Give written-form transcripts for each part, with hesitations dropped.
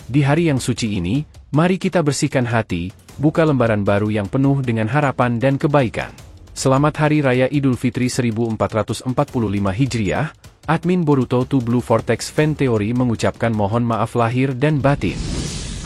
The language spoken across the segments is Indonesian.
Di hari yang suci ini, mari kita bersihkan hati, buka lembaran baru yang penuh dengan harapan dan kebaikan. Selamat Hari Raya Idul Fitri 1445 Hijriah, admin Boruto 2 Blue Vortex Fan Theory mengucapkan mohon maaf lahir dan batin.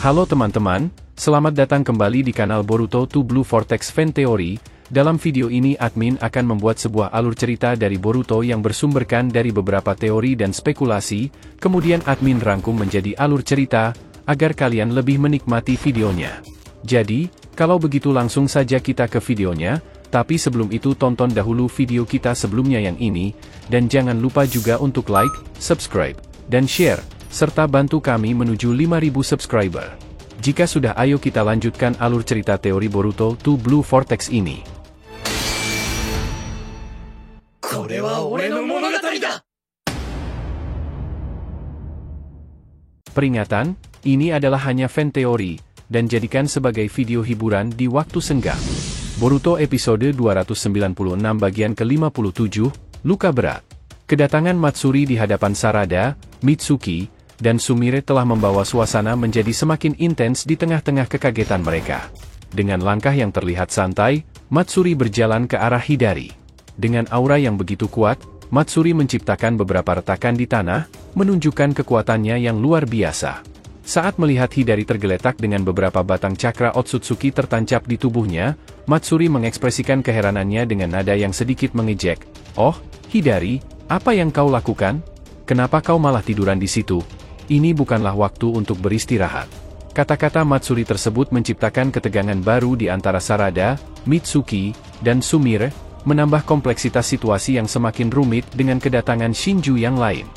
Halo teman-teman, selamat datang kembali di kanal Boruto 2 Blue Vortex Fan Theory. Dalam video ini admin akan membuat sebuah alur cerita dari Boruto yang bersumberkan dari beberapa teori dan spekulasi, kemudian admin rangkum menjadi alur cerita, agar kalian lebih menikmati videonya. Jadi, kalau begitu langsung saja kita ke videonya, tapi sebelum itu tonton dahulu video kita sebelumnya yang ini, dan jangan lupa juga untuk like, subscribe, dan share, serta bantu kami menuju 5.000 subscriber. Jika sudah, ayo kita lanjutkan alur cerita teori Boruto 2 Blue Vortex ini. Peringatan, ini adalah hanya fan teori, dan jadikan sebagai video hiburan di waktu senggang. Boruto episode 296 bagian ke-57, Luka Berat. Kedatangan Matsuri di hadapan Sarada, Mitsuki, dan Sumire telah membawa suasana menjadi semakin intens di tengah-tengah kekagetan mereka. Dengan langkah yang terlihat santai, Matsuri berjalan ke arah Hidari. Dengan aura yang begitu kuat, Matsuri menciptakan beberapa retakan di tanah, menunjukkan kekuatannya yang luar biasa. Saat melihat Hidari tergeletak dengan beberapa batang cakra Otsutsuki tertancap di tubuhnya, Matsuri mengekspresikan keheranannya dengan nada yang sedikit mengejek. "Oh, Hidari, apa yang kau lakukan? Kenapa kau malah tiduran di situ? Ini bukanlah waktu untuk beristirahat." Kata-kata Matsuri tersebut menciptakan ketegangan baru di antara Sarada, Mitsuki, dan Sumire, menambah kompleksitas situasi yang semakin rumit dengan kedatangan Shinju yang lain.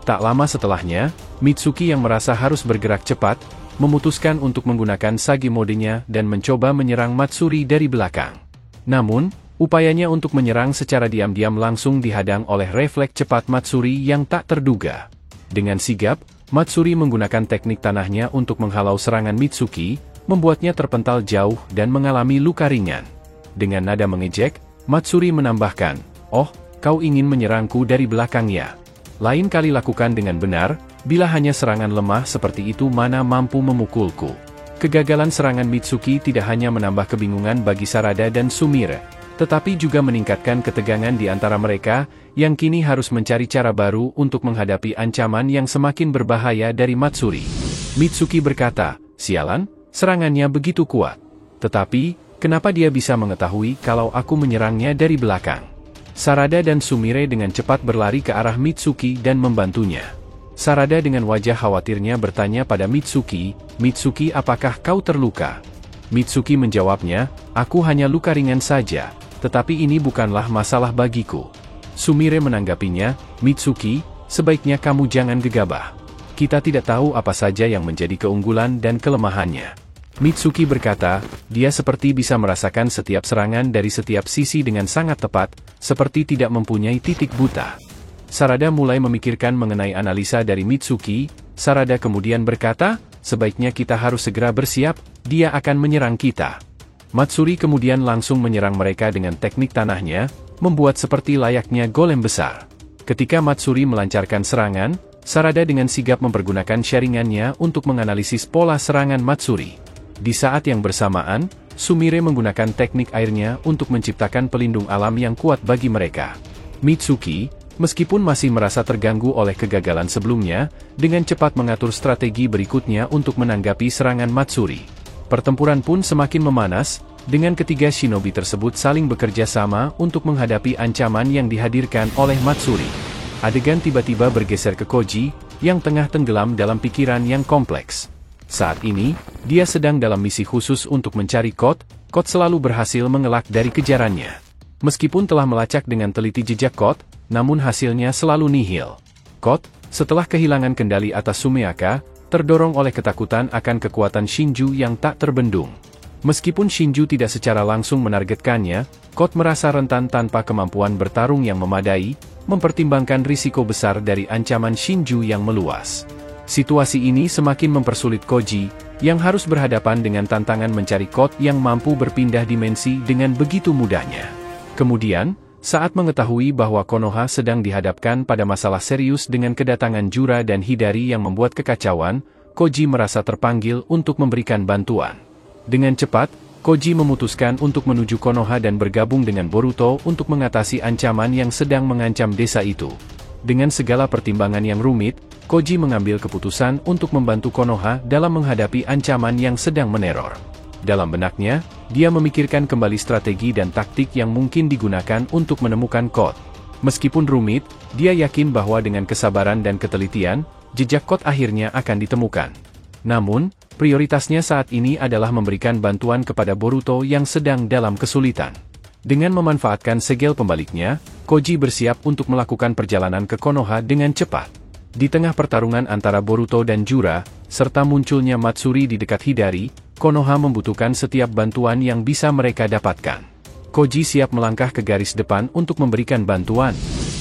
Tak lama setelahnya, Mitsuki yang merasa harus bergerak cepat, memutuskan untuk menggunakan Sage modenya dan mencoba menyerang Matsuri dari belakang. Namun, upayanya untuk menyerang secara diam-diam langsung dihadang oleh refleks cepat Matsuri yang tak terduga. Dengan sigap, Matsuri menggunakan teknik tanahnya untuk menghalau serangan Mitsuki, membuatnya terpental jauh dan mengalami luka ringan. Dengan nada mengejek, Matsuri menambahkan, "Oh, kau ingin menyerangku dari belakang ya? Lain kali lakukan dengan benar, bila hanya serangan lemah seperti itu mana mampu memukulku." Kegagalan serangan Mitsuki tidak hanya menambah kebingungan bagi Sarada dan Sumire, tetapi juga meningkatkan ketegangan di antara mereka, yang kini harus mencari cara baru untuk menghadapi ancaman yang semakin berbahaya dari Matsuri. Mitsuki berkata, "Sialan, serangannya begitu kuat. Tetapi, kenapa dia bisa mengetahui kalau aku menyerangnya dari belakang?" Sarada dan Sumire dengan cepat berlari ke arah Mitsuki dan membantunya. Sarada dengan wajah khawatirnya bertanya pada Mitsuki, "Mitsuki, apakah kau terluka?" Mitsuki menjawabnya, "Aku hanya luka ringan saja, tetapi ini bukanlah masalah bagiku." Sumire menanggapinya, "Mitsuki, sebaiknya kamu jangan gegabah. Kita tidak tahu apa saja yang menjadi keunggulan dan kelemahannya." Mitsuki berkata, dia seperti bisa merasakan setiap serangan dari setiap sisi dengan sangat tepat, seperti tidak mempunyai titik buta. Sarada mulai memikirkan mengenai analisa dari Mitsuki. Sarada kemudian berkata, "Sebaiknya kita harus segera bersiap, dia akan menyerang kita." Matsuri kemudian langsung menyerang mereka dengan teknik tanahnya, membuat seperti layaknya golem besar. Ketika Matsuri melancarkan serangan, Sarada dengan sigap mempergunakan sharingannya untuk menganalisis pola serangan Matsuri. Di saat yang bersamaan, Sumire menggunakan teknik airnya untuk menciptakan pelindung alam yang kuat bagi mereka. Mitsuki, meskipun masih merasa terganggu oleh kegagalan sebelumnya, dengan cepat mengatur strategi berikutnya untuk menanggapi serangan Matsuri. Pertempuran pun semakin memanas, dengan ketiga shinobi tersebut saling bekerja sama untuk menghadapi ancaman yang dihadirkan oleh Matsuri. Adegan tiba-tiba bergeser ke Koji, yang tengah tenggelam dalam pikiran yang kompleks. Saat ini, dia sedang dalam misi khusus untuk mencari Kot. Kot selalu berhasil mengelak dari kejarannya. Meskipun telah melacak dengan teliti jejak Kot, namun hasilnya selalu nihil. Kot, setelah kehilangan kendali atas Sumeaka, terdorong oleh ketakutan akan kekuatan Shinju yang tak terbendung. Meskipun Shinju tidak secara langsung menargetkannya, Kot merasa rentan tanpa kemampuan bertarung yang memadai, mempertimbangkan risiko besar dari ancaman Shinju yang meluas. Situasi ini semakin mempersulit Koji, yang harus berhadapan dengan tantangan mencari Kot yang mampu berpindah dimensi dengan begitu mudahnya. Kemudian, saat mengetahui bahwa Konoha sedang dihadapkan pada masalah serius dengan kedatangan Jura dan Hidari yang membuat kekacauan, Koji merasa terpanggil untuk memberikan bantuan. Dengan cepat, Koji memutuskan untuk menuju Konoha dan bergabung dengan Boruto untuk mengatasi ancaman yang sedang mengancam desa itu. Dengan segala pertimbangan yang rumit, Koji mengambil keputusan untuk membantu Konoha dalam menghadapi ancaman yang sedang meneror. Dalam benaknya, dia memikirkan kembali strategi dan taktik yang mungkin digunakan untuk menemukan Code. Meskipun rumit, dia yakin bahwa dengan kesabaran dan ketelitian, jejak Code akhirnya akan ditemukan. Namun, prioritasnya saat ini adalah memberikan bantuan kepada Boruto yang sedang dalam kesulitan. Dengan memanfaatkan segel pembaliknya, Koji bersiap untuk melakukan perjalanan ke Konoha dengan cepat. Di tengah pertarungan antara Boruto dan Jura, serta munculnya Matsuri di dekat Hidari, Konoha membutuhkan setiap bantuan yang bisa mereka dapatkan. Koji siap melangkah ke garis depan untuk memberikan bantuan.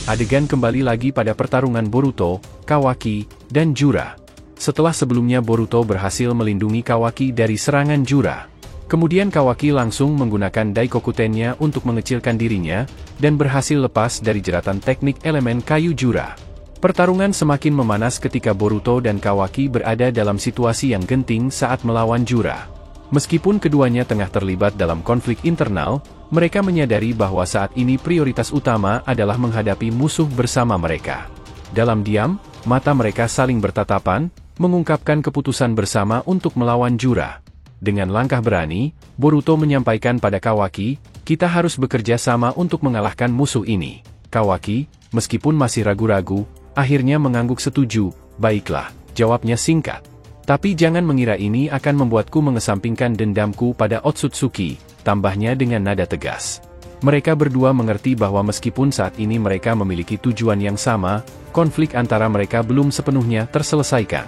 Adegan kembali lagi pada pertarungan Boruto, Kawaki, dan Jura. Setelah sebelumnya Boruto berhasil melindungi Kawaki dari serangan Jura. Kemudian Kawaki langsung menggunakan Daikokutennya untuk mengecilkan dirinya, dan berhasil lepas dari jeratan teknik elemen kayu Jura. Pertarungan semakin memanas ketika Boruto dan Kawaki berada dalam situasi yang genting saat melawan Jura. Meskipun keduanya tengah terlibat dalam konflik internal, mereka menyadari bahwa saat ini prioritas utama adalah menghadapi musuh bersama mereka. Dalam diam, mata mereka saling bertatapan, mengungkapkan keputusan bersama untuk melawan Jura. Dengan langkah berani, Boruto menyampaikan pada Kawaki, "Kita harus bekerja sama untuk mengalahkan musuh ini." Kawaki, meskipun masih ragu-ragu, akhirnya mengangguk setuju. "Baiklah," jawabnya singkat. "Tapi jangan mengira ini akan membuatku mengesampingkan dendamku pada Otsutsuki," tambahnya dengan nada tegas. Mereka berdua mengerti bahwa meskipun saat ini mereka memiliki tujuan yang sama, konflik antara mereka belum sepenuhnya terselesaikan.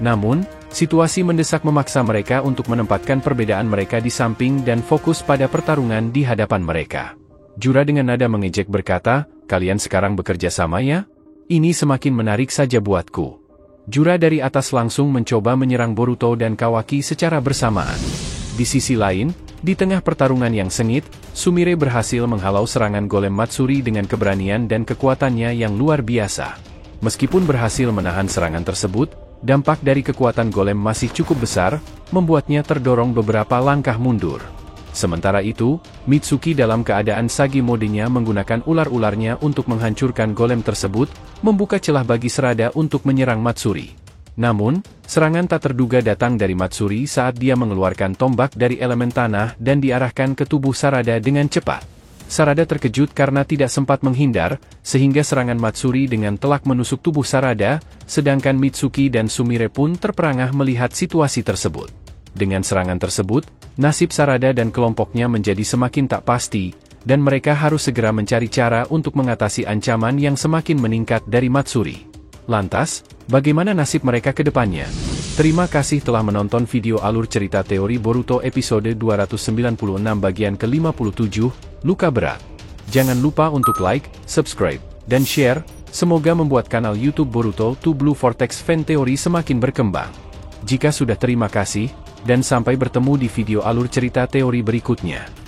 Namun, situasi mendesak memaksa mereka untuk menempatkan perbedaan mereka di samping dan fokus pada pertarungan di hadapan mereka. Jura dengan nada mengejek berkata, "Kalian sekarang bekerja sama ya? Ini semakin menarik saja buatku." Jura dari atas langsung mencoba menyerang Boruto dan Kawaki secara bersamaan. Di sisi lain, di tengah pertarungan yang sengit, Sumire berhasil menghalau serangan golem Matsuri dengan keberanian dan kekuatannya yang luar biasa. Meskipun berhasil menahan serangan tersebut, dampak dari kekuatan golem masih cukup besar, membuatnya terdorong beberapa langkah mundur. Sementara itu, Mitsuki dalam keadaan Sage modenya menggunakan ular-ularnya untuk menghancurkan golem tersebut, membuka celah bagi Sarada untuk menyerang Matsuri. Namun, serangan tak terduga datang dari Matsuri saat dia mengeluarkan tombak dari elemen tanah dan diarahkan ke tubuh Sarada dengan cepat. Sarada terkejut karena tidak sempat menghindar, sehingga serangan Matsuri dengan telak menusuk tubuh Sarada, sedangkan Mitsuki dan Sumire pun terperangah melihat situasi tersebut. Dengan serangan tersebut, nasib Sarada dan kelompoknya menjadi semakin tak pasti, dan mereka harus segera mencari cara untuk mengatasi ancaman yang semakin meningkat dari Matsuri. Lantas, bagaimana nasib mereka ke depannya? Terima kasih telah menonton video alur cerita teori Boruto episode 296 bagian ke-57, Luka Berat. Jangan lupa untuk like, subscribe, dan share, semoga membuat kanal YouTube Boruto to Blue Vortex Fan Theory semakin berkembang. Jika sudah terima kasih, dan sampai bertemu di video alur cerita teori berikutnya.